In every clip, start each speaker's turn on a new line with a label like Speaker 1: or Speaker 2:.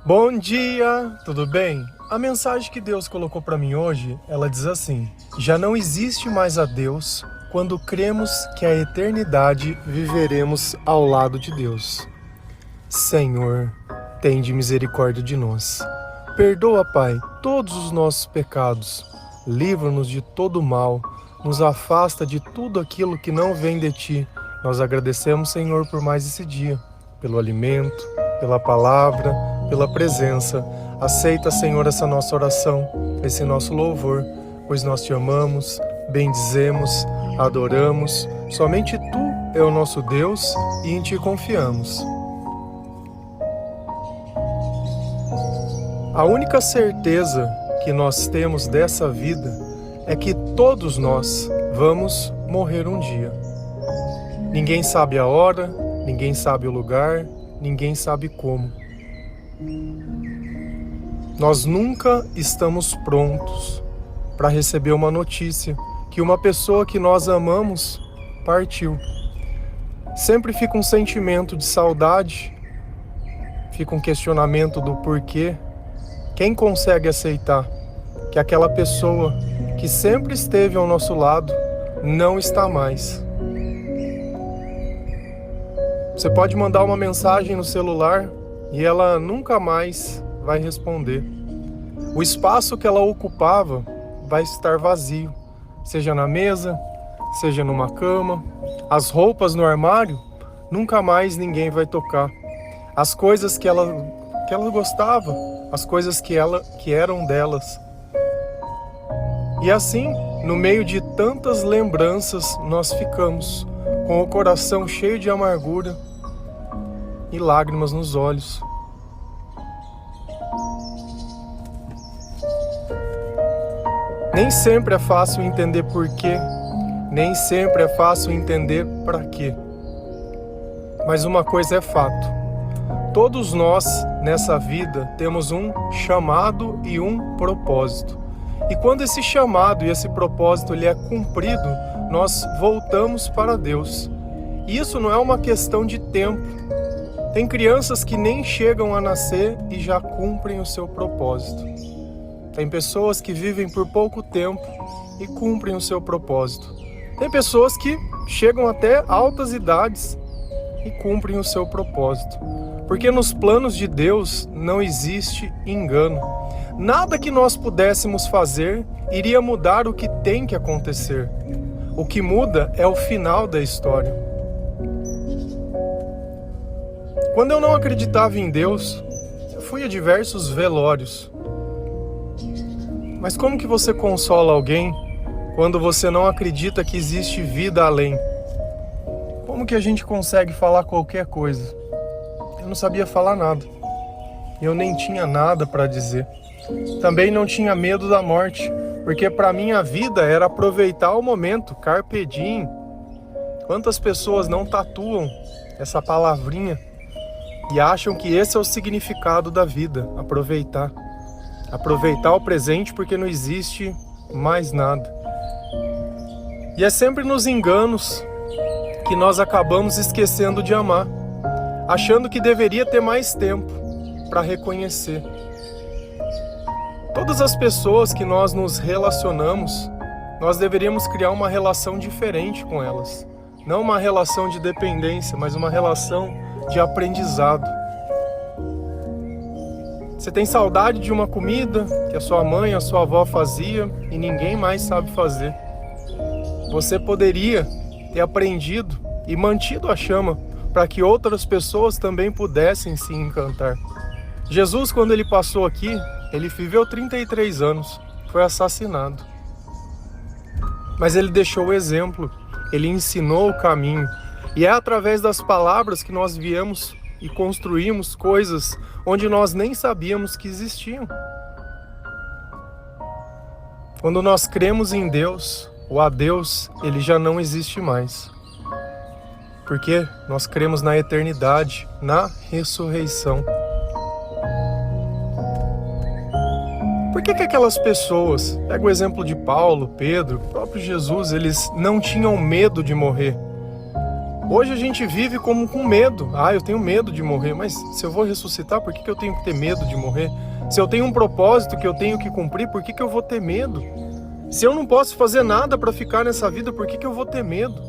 Speaker 1: Bom dia, tudo bem? A mensagem que Deus colocou para mim hoje, ela diz assim: já não existe mais a Deus quando cremos que a eternidade viveremos ao lado de Deus. Senhor, tende misericórdia de nós. Perdoa, Pai, todos os nossos pecados. Livra-nos de todo mal. Nos afasta de tudo aquilo que não vem de Ti. Nós agradecemos, Senhor, por mais esse dia, pelo alimento, pela palavra, pela presença. Aceita, Senhor, essa nossa oração, esse nosso louvor, pois nós Te amamos, bendizemos, adoramos. Somente Tu é o nosso Deus e em Ti confiamos. A única certeza que nós temos dessa vida é que todos nós vamos morrer um dia. Ninguém sabe a hora, ninguém sabe o lugar, ninguém sabe como. Nós nunca estamos prontos para receber uma notícia que uma pessoa que nós amamos partiu. Sempre fica um sentimento de saudade, fica um questionamento do porquê. Quem consegue aceitar que aquela pessoa que sempre esteve ao nosso lado não está mais? Você pode mandar uma mensagem no celular e ela nunca mais vai responder. O espaço que ela ocupava vai estar vazio, seja na mesa, seja numa cama. As roupas no armário, nunca mais ninguém vai tocar. As coisas que ela gostava, as coisas que eram delas. E assim, no meio de tantas lembranças, nós ficamos com o coração cheio de amargura e lágrimas nos olhos. Nem sempre é fácil entender porquê, nem sempre é fácil entender para quê. Mas uma coisa é fato. Todos nós, nessa vida, temos um chamado e um propósito. E quando esse chamado e esse propósito ele é cumprido, nós voltamos para Deus. E isso não é uma questão de tempo. Tem crianças que nem chegam a nascer e já cumprem o seu propósito. Tem pessoas que vivem por pouco tempo e cumprem o seu propósito. Tem pessoas que chegam até altas idades e cumprem o seu propósito. Porque nos planos de Deus não existe engano. Nada que nós pudéssemos fazer iria mudar o que tem que acontecer. O que muda é o final da história. Quando eu não acreditava em Deus, eu fui a diversos velórios. Mas como que você consola alguém quando você não acredita que existe vida além? Como que a gente consegue falar qualquer coisa? Eu não sabia falar nada. Eu nem tinha nada para dizer. Também não tinha medo da morte, porque para mim a vida era aproveitar o momento, carpe diem. Quantas pessoas não tatuam essa palavrinha e acham que esse é o significado da vida, aproveitar. Aproveitar o presente porque não existe mais nada. E é sempre nos enganos que nós acabamos esquecendo de amar, achando que deveria ter mais tempo para reconhecer. Todas as pessoas que nós nos relacionamos, nós deveríamos criar uma relação diferente com elas. Não uma relação de dependência, mas uma relação de aprendizado. Você tem saudade de uma comida que a sua mãe, a sua avó fazia e ninguém mais sabe fazer. Você poderia ter aprendido e mantido a chama para que outras pessoas também pudessem se encantar. Jesus, quando ele passou aqui, ele viveu 33 anos, foi assassinado. Mas ele deixou o exemplo, ele ensinou o caminho. E é através das palavras que nós viemos e construímos coisas onde nós nem sabíamos que existiam. Quando nós cremos em Deus, o adeus, ele já não existe mais. Porque nós cremos na eternidade, na ressurreição. Por que aquelas pessoas, pega o exemplo de Paulo, Pedro, o próprio Jesus, eles não tinham medo de morrer? Hoje a gente vive como com medo. Eu tenho medo de morrer, mas se eu vou ressuscitar, por que eu tenho que ter medo de morrer? Se eu tenho um propósito que eu tenho que cumprir, por que eu vou ter medo? Se eu não posso fazer nada para ficar nessa vida, por que eu vou ter medo?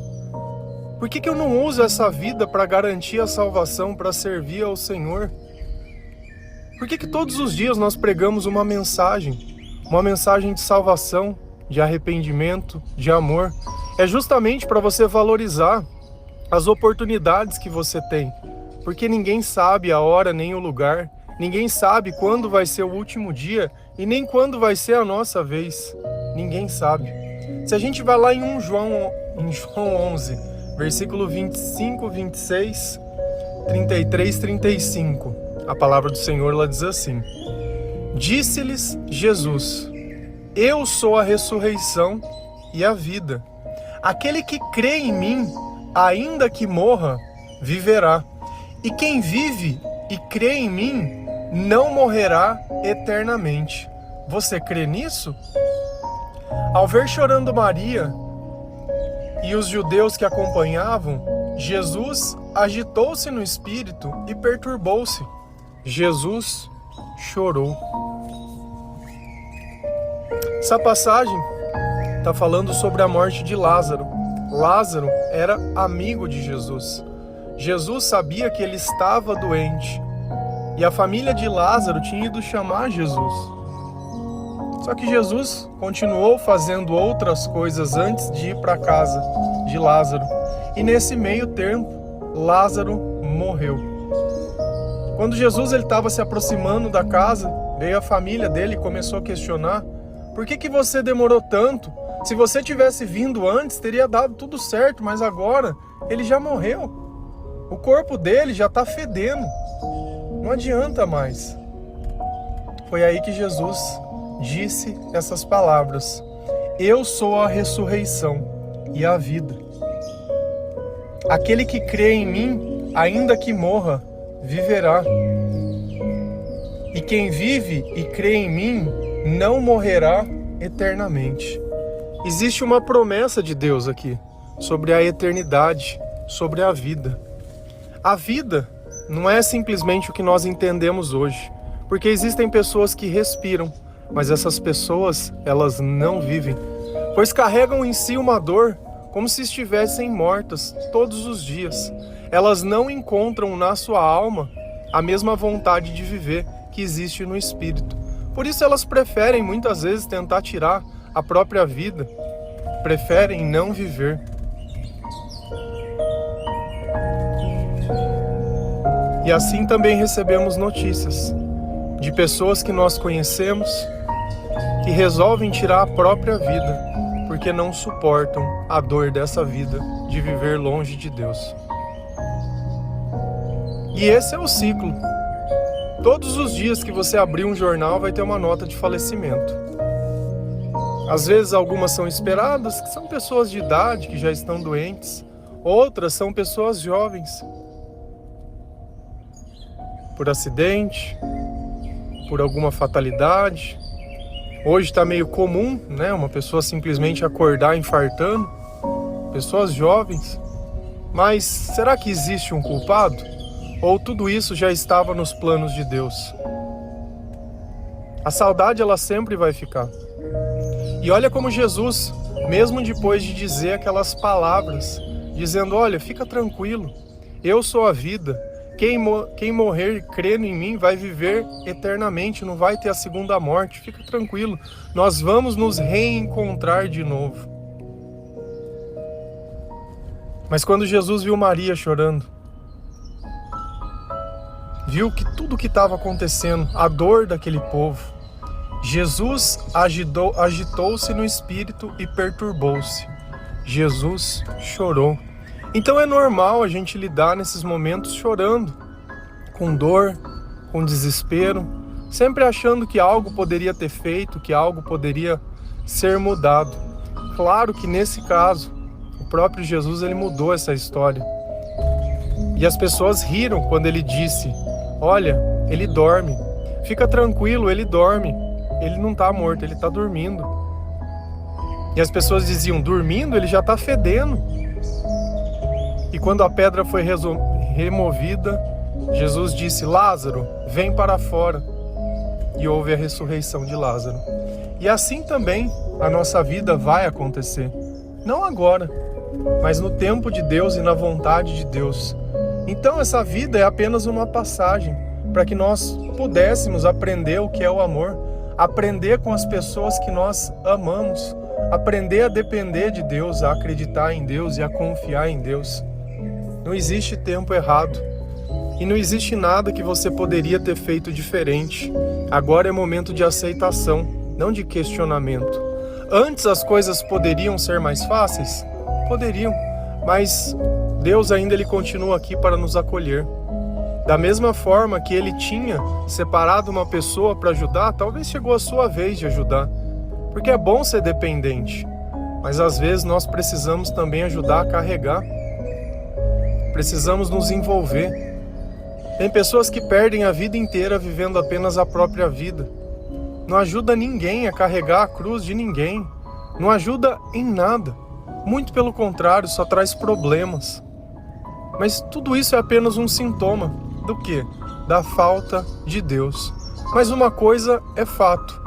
Speaker 1: Por que eu não uso essa vida para garantir a salvação, para servir ao Senhor? Por que todos os dias nós pregamos uma mensagem de salvação, de arrependimento, de amor? É justamente para você valorizar as oportunidades que você tem, porque ninguém sabe a hora nem o lugar, ninguém sabe quando vai ser o último dia e nem quando vai ser a nossa vez, ninguém sabe. Se a gente vai lá em João 11, versículo 25, 26, 33, 35, a palavra do Senhor lá diz assim: Disse-lhes Jesus: Eu sou a ressurreição e a vida. Aquele que crê em mim, ainda que morra, viverá. E quem vive e crê em mim, não morrerá eternamente. Você crê nisso? Ao ver chorando Maria e os judeus que acompanhavam, Jesus agitou-se no espírito e perturbou-se. Jesus chorou. Essa passagem está falando sobre a morte de Lázaro. Lázaro era amigo de Jesus. Jesus sabia que ele estava doente. E a família de Lázaro tinha ido chamar Jesus. Só que Jesus continuou fazendo outras coisas antes de ir para a casa de Lázaro. E nesse meio tempo, Lázaro morreu. Quando Jesus estava se aproximando da casa, veio a família dele e começou a questionar: por que você demorou tanto? Se você tivesse vindo antes, teria dado tudo certo, mas agora ele já morreu. O corpo dele já está fedendo. Não adianta mais. Foi aí que Jesus disse essas palavras: Eu sou a ressurreição e a vida. Aquele que crê em mim, ainda que morra, viverá. E quem vive e crê em mim, não morrerá eternamente. Existe uma promessa de Deus aqui, sobre a eternidade, sobre a vida. A vida não é simplesmente o que nós entendemos hoje, porque existem pessoas que respiram, mas essas pessoas, elas não vivem, pois carregam em si uma dor como se estivessem mortas todos os dias. Elas não encontram na sua alma a mesma vontade de viver que existe no espírito. Por isso elas preferem muitas vezes tentar tirar a própria vida, preferem não viver. E assim também recebemos notícias de pessoas que nós conhecemos que resolvem tirar a própria vida porque não suportam a dor dessa vida de viver longe de Deus. E esse é o ciclo. Todos os dias que você abrir um jornal vai ter uma nota de falecimento. Às vezes algumas são esperadas, que são pessoas de idade que já estão doentes. Outras são pessoas jovens. Por acidente, por alguma fatalidade. Hoje está meio comum, né? Uma pessoa simplesmente acordar infartando. Pessoas jovens. Mas será que existe um culpado? Ou tudo isso já estava nos planos de Deus? A saudade, ela sempre vai ficar. E olha como Jesus, mesmo depois de dizer aquelas palavras, dizendo: olha, fica tranquilo, eu sou a vida, quem morrer crendo em mim vai viver eternamente, não vai ter a segunda morte, fica tranquilo, nós vamos nos reencontrar de novo. Mas quando Jesus viu Maria chorando, viu que tudo que estava acontecendo, a dor daquele povo, Jesus agitou-se no espírito e perturbou-se. Jesus chorou. Então é normal a gente lidar nesses momentos chorando, com dor, com desespero, sempre achando que algo poderia ter feito, que algo poderia ser mudado. Claro que nesse caso, o próprio Jesus, ele mudou essa história. E as pessoas riram quando ele disse: olha, ele dorme, fica tranquilo, ele dorme, ele não está morto, ele está dormindo. E as pessoas diziam: dormindo? Ele já está fedendo. E quando a pedra foi removida, Jesus disse: Lázaro, vem para fora. E houve a ressurreição de Lázaro. E assim também a nossa vida vai acontecer. Não agora, mas no tempo de Deus e na vontade de Deus. Então essa vida é apenas uma passagem para que nós pudéssemos aprender o que é o amor, aprender com as pessoas que nós amamos, aprender a depender de Deus, a acreditar em Deus e a confiar em Deus. Não existe tempo errado e não existe nada que você poderia ter feito diferente. Agora é momento de aceitação, não de questionamento. Antes as coisas poderiam ser mais fáceis? Poderiam, mas Deus ainda ele continua aqui para nos acolher. Da mesma forma que ele tinha separado uma pessoa para ajudar, talvez chegou a sua vez de ajudar. Porque é bom ser dependente, mas às vezes nós precisamos também ajudar a carregar. Precisamos nos envolver. Tem pessoas que perdem a vida inteira vivendo apenas a própria vida. Não ajuda ninguém a carregar a cruz de ninguém. Não ajuda em nada. Muito pelo contrário, só traz problemas. Mas tudo isso é apenas um sintoma. Do quê? Da falta de Deus. Mas uma coisa é fato.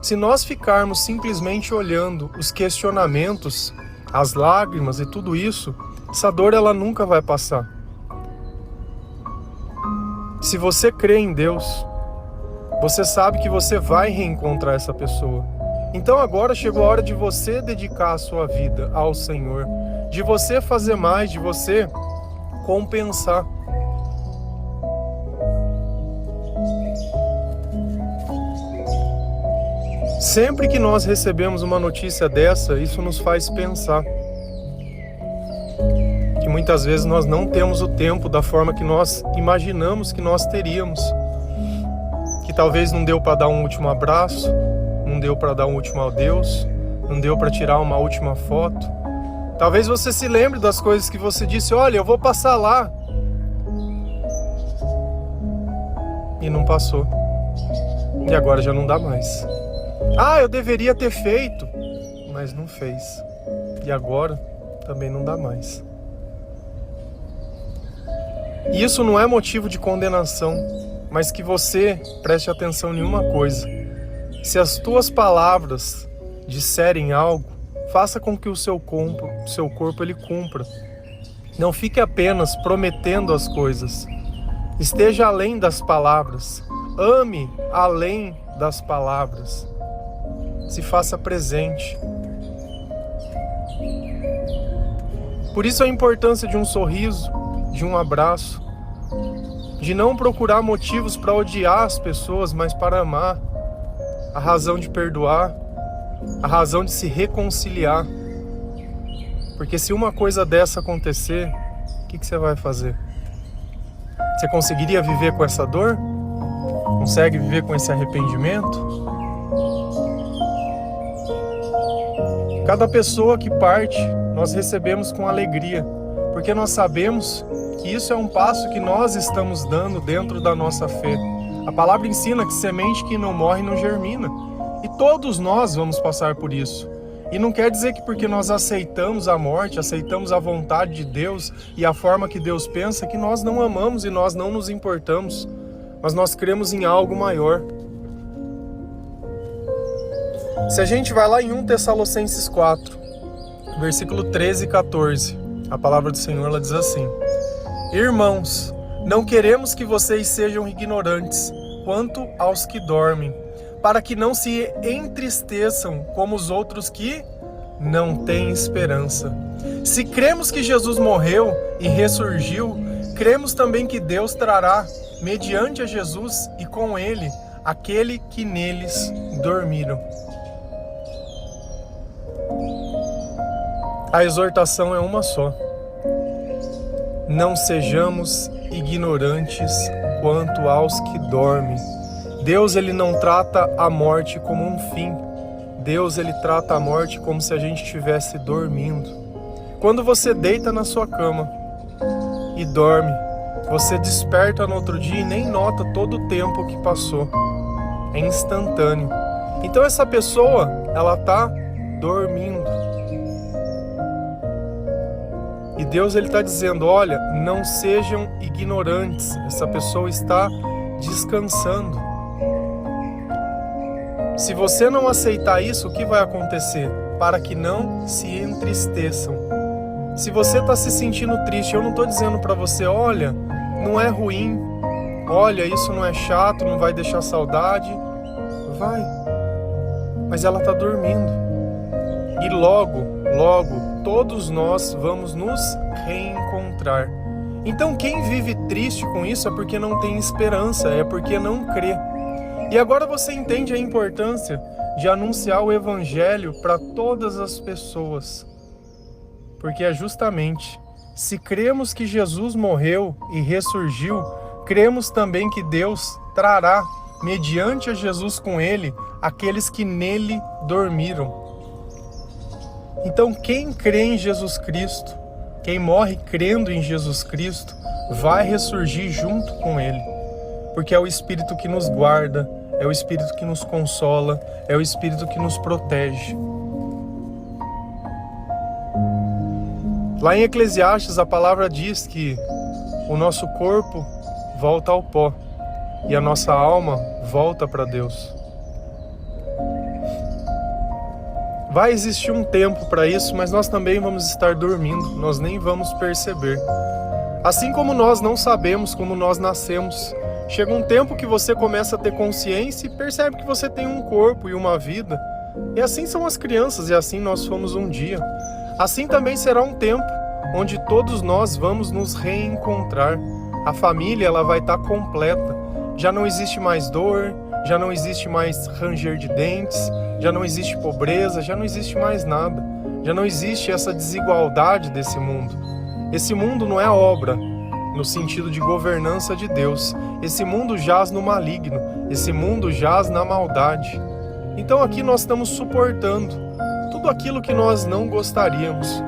Speaker 1: Se nós ficarmos simplesmente olhando os questionamentos, as lágrimas e tudo isso, essa dor ela nunca vai passar. Se você crê em Deus, você sabe que você vai reencontrar essa pessoa. Então agora chegou a hora de você dedicar a sua vida ao Senhor, de você fazer mais, de você compensar. Sempre que nós recebemos uma notícia dessa, isso nos faz pensar que muitas vezes nós não temos o tempo da forma que nós imaginamos que nós teríamos. Que talvez não deu para dar um último abraço, não deu para dar um último adeus, não deu para tirar uma última foto. Talvez você se lembre das coisas que você disse: olha, eu vou passar lá. E não passou. E agora já não dá mais. Ah, eu deveria ter feito, mas não fez. E agora também não dá mais. E isso não é motivo de condenação, mas que você preste atenção em uma coisa. Se as tuas palavras disserem algo, faça com que o seu corpo ele cumpra. Não fique apenas prometendo as coisas. Esteja além das palavras. Ame além das palavras. Se faça presente. Por isso a importância de um sorriso, de um abraço, de não procurar motivos para odiar as pessoas, mas para amar, a razão de perdoar, a razão de se reconciliar. Porque se uma coisa dessa acontecer, o que você vai fazer? Você conseguiria viver com essa dor? Consegue viver com esse arrependimento? Cada pessoa que parte, nós recebemos com alegria, porque nós sabemos que isso é um passo que nós estamos dando dentro da nossa fé. A palavra ensina que semente que não morre não germina, e todos nós vamos passar por isso. E não quer dizer que porque nós aceitamos a morte, aceitamos a vontade de Deus e a forma que Deus pensa, que nós não amamos e nós não nos importamos, mas nós cremos em algo maior. Se a gente vai lá em 1 Tessalonicenses 4, versículo 13 e 14, a palavra do Senhor ela diz assim: Irmãos, não queremos que vocês sejam ignorantes quanto aos que dormem, para que não se entristeçam como os outros que não têm esperança. Se cremos que Jesus morreu e ressurgiu, cremos também que Deus trará, mediante a Jesus e com ele, aquele que neles dormiram. A exortação é uma só. Não sejamos ignorantes quanto aos que dormem. Deus ele não trata a morte como um fim. Deus ele trata a morte como se a gente estivesse dormindo. Quando você deita na sua cama e dorme, você desperta no outro dia e nem nota todo o tempo que passou. É instantâneo. Então essa pessoa, ela está dormindo. E E Deus está dizendo, olha, não sejam ignorantes, essa pessoa está descansando. Se você não aceitar isso, o que vai acontecer? Para que não se entristeçam. Se você está se sentindo triste, eu não estou dizendo para você, olha, não é ruim, olha, isso não é chato, não vai deixar saudade. Vai, mas ela está dormindo. E logo, todos nós vamos nos reencontrar. Então quem vive triste com isso é porque não tem esperança, é porque não crê. E agora você entende a importância de anunciar o Evangelho para todas as pessoas. Porque é justamente, se cremos que Jesus morreu e ressurgiu, cremos também que Deus trará, mediante a Jesus com ele, aqueles que nele dormiram. Então quem crê em Jesus Cristo, quem morre crendo em Jesus Cristo, vai ressurgir junto com ele. Porque é o Espírito que nos guarda, é o Espírito que nos consola, é o Espírito que nos protege. Lá em Eclesiastes a palavra diz que o nosso corpo volta ao pó e a nossa alma volta para Deus. Vai existir um tempo para isso, mas nós também vamos estar dormindo, nós nem vamos perceber. Assim como nós não sabemos como nós nascemos, chega um tempo que você começa a ter consciência e percebe que você tem um corpo e uma vida. E assim são as crianças, e assim nós fomos um dia. Assim também será um tempo onde todos nós vamos nos reencontrar. A família ela vai estar completa. Já não existe mais dor, já não existe mais ranger de dentes, já não existe pobreza, já não existe mais nada. Já não existe essa desigualdade desse mundo. Esse mundo não é obra no sentido de governança de Deus. Esse mundo jaz no maligno, esse mundo jaz na maldade. Então aqui nós estamos suportando tudo aquilo que nós não gostaríamos.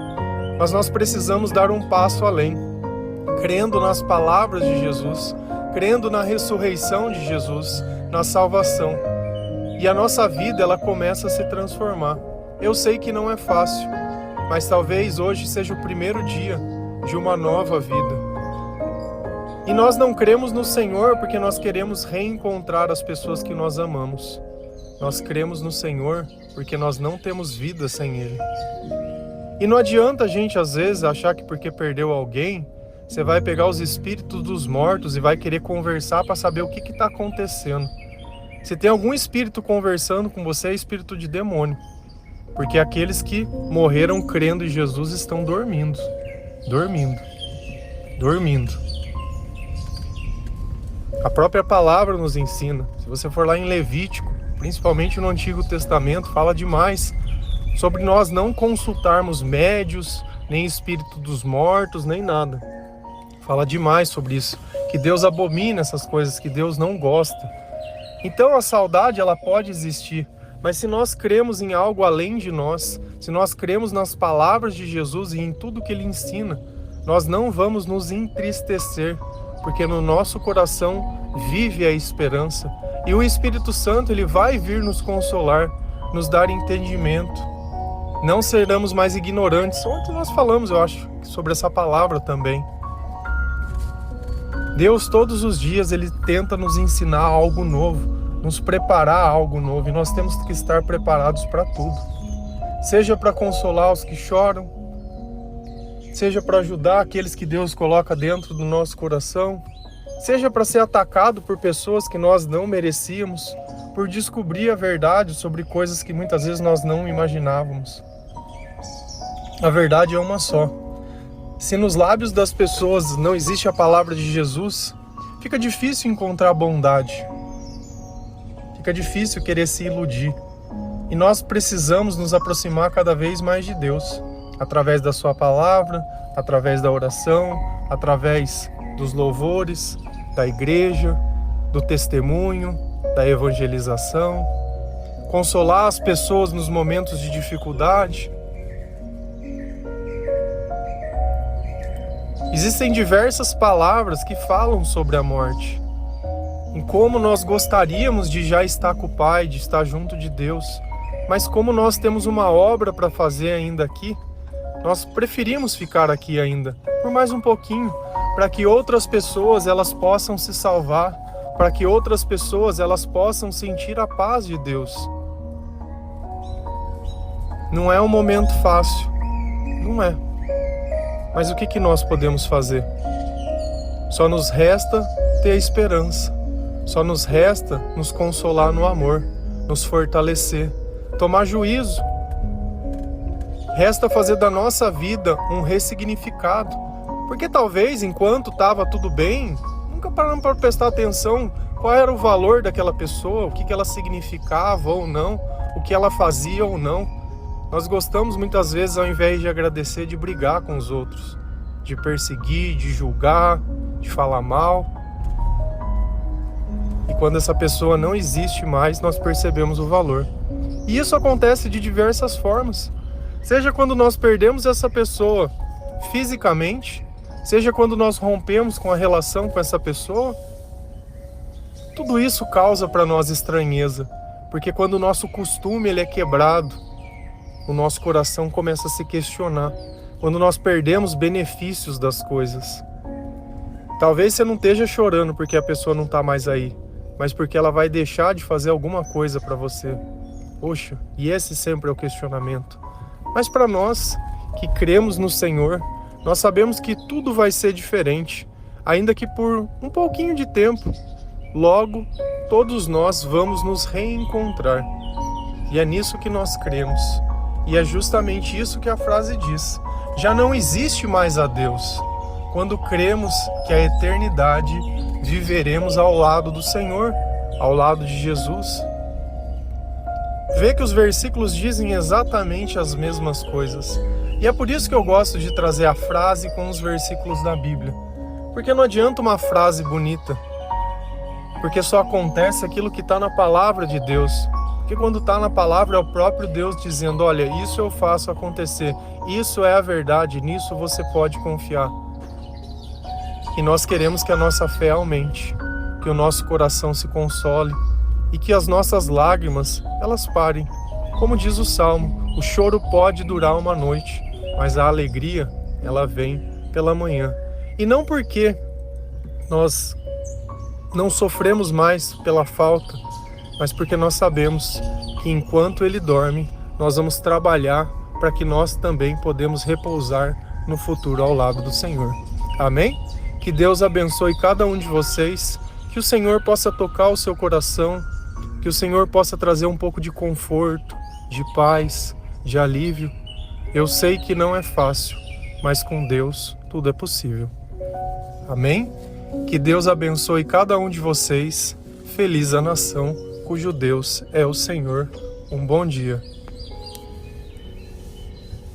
Speaker 1: Mas nós precisamos dar um passo além, crendo nas palavras de Jesus, crendo na ressurreição de Jesus, na salvação. E a nossa vida, ela começa a se transformar. Eu sei que não é fácil, mas talvez hoje seja o primeiro dia de uma nova vida. E nós não cremos no Senhor porque nós queremos reencontrar as pessoas que nós amamos. Nós cremos no Senhor porque nós não temos vida sem Ele. E não adianta a gente, às vezes, achar que porque perdeu alguém, você vai pegar os espíritos dos mortos e vai querer conversar para saber o que está acontecendo. Se tem algum espírito conversando com você, é espírito de demônio. Porque aqueles que morreram crendo em Jesus estão dormindo. Dormindo. A própria palavra nos ensina. Se você for lá em Levítico, principalmente no Antigo Testamento, fala demais sobre nós não consultarmos médios, nem espírito dos mortos, nem nada. Fala demais sobre isso. Que Deus abomina essas coisas, que Deus não gosta. Então a saudade ela pode existir, mas se nós cremos em algo além de nós, se nós cremos nas palavras de Jesus e em tudo que Ele ensina, nós não vamos nos entristecer, porque no nosso coração vive a esperança. E o Espírito Santo ele vai vir nos consolar, nos dar entendimento. Não seremos mais ignorantes. Ontem nós falamos, eu acho, sobre essa palavra também. Deus todos os dias ele tenta nos ensinar algo novo, nos preparar a algo novo, e nós temos que estar preparados para tudo. Seja para consolar os que choram, seja para ajudar aqueles que Deus coloca dentro do nosso coração, seja para ser atacado por pessoas que nós não merecíamos, por descobrir a verdade sobre coisas que muitas vezes nós não imaginávamos. A verdade é uma só. Se nos lábios das pessoas não existe a palavra de Jesus, fica difícil encontrar bondade. Fica difícil querer se iludir. E nós precisamos nos aproximar cada vez mais de Deus, através da sua palavra, através da oração, através dos louvores, da igreja, do testemunho, da evangelização, consolar as pessoas nos momentos de dificuldade. Existem diversas palavras que falam sobre a morte, em como nós gostaríamos de já estar com o Pai, de estar junto de Deus, mas como nós temos uma obra para fazer ainda aqui, Nós preferimos ficar aqui ainda por mais um pouquinho, para que outras pessoas elas possam se salvar, para que outras pessoas elas possam sentir a paz de Deus. Não é um momento fácil, não é. Mas o que nós podemos fazer? Só nos resta ter a esperança, só nos resta nos consolar no amor, nos fortalecer, tomar juízo. Resta fazer da nossa vida um ressignificado, porque talvez enquanto estava tudo bem, nunca paramos para prestar atenção qual era o valor daquela pessoa, o que ela significava ou não, o que ela fazia ou não. Nós gostamos muitas vezes, ao invés de agradecer, de brigar com os outros, de perseguir, de julgar, de falar mal. E quando essa pessoa não existe mais, nós percebemos o valor. E isso acontece de diversas formas. Seja quando nós perdemos essa pessoa fisicamente, seja quando nós rompemos com a relação com essa pessoa. Tudo isso causa para nós estranheza, porque quando o nosso costume ele é quebrado, o nosso coração começa a se questionar. Quando nós perdemos benefícios das coisas. Talvez você não esteja chorando porque a pessoa não está mais aí, mas porque ela vai deixar de fazer alguma coisa para você. Poxa, e esse sempre é o questionamento. Mas para nós que cremos no Senhor, nós sabemos que tudo vai ser diferente, ainda que por um pouquinho de tempo. Logo, todos nós vamos nos reencontrar. E é nisso que nós cremos. E é justamente isso que a frase diz. Já não existe mais a Deus. Quando cremos que a eternidade viveremos ao lado do Senhor, ao lado de Jesus. Vê que os versículos dizem exatamente as mesmas coisas. E é por isso que eu gosto de trazer a frase com os versículos da Bíblia. Porque não adianta uma frase bonita. Porque só acontece aquilo que está na palavra de Deus. Porque quando está na palavra é o próprio Deus dizendo, olha, isso eu faço acontecer. Isso é a verdade, nisso você pode confiar. E nós queremos que a nossa fé aumente, que o nosso coração se console e que as nossas lágrimas, elas parem. Como diz o Salmo, o choro pode durar uma noite, mas a alegria, ela vem pela manhã. E não porque nós não sofremos mais pela falta, mas porque nós sabemos que enquanto Ele dorme, nós vamos trabalhar para que nós também podemos repousar no futuro ao lado do Senhor. Amém? Que Deus abençoe cada um de vocês, que o Senhor possa tocar o seu coração, que o Senhor possa trazer um pouco de conforto, de paz, de alívio. Eu sei que não é fácil, mas com Deus tudo é possível. Amém? Que Deus abençoe cada um de vocês. Feliz a nação cujo Deus é o Senhor. Um bom dia.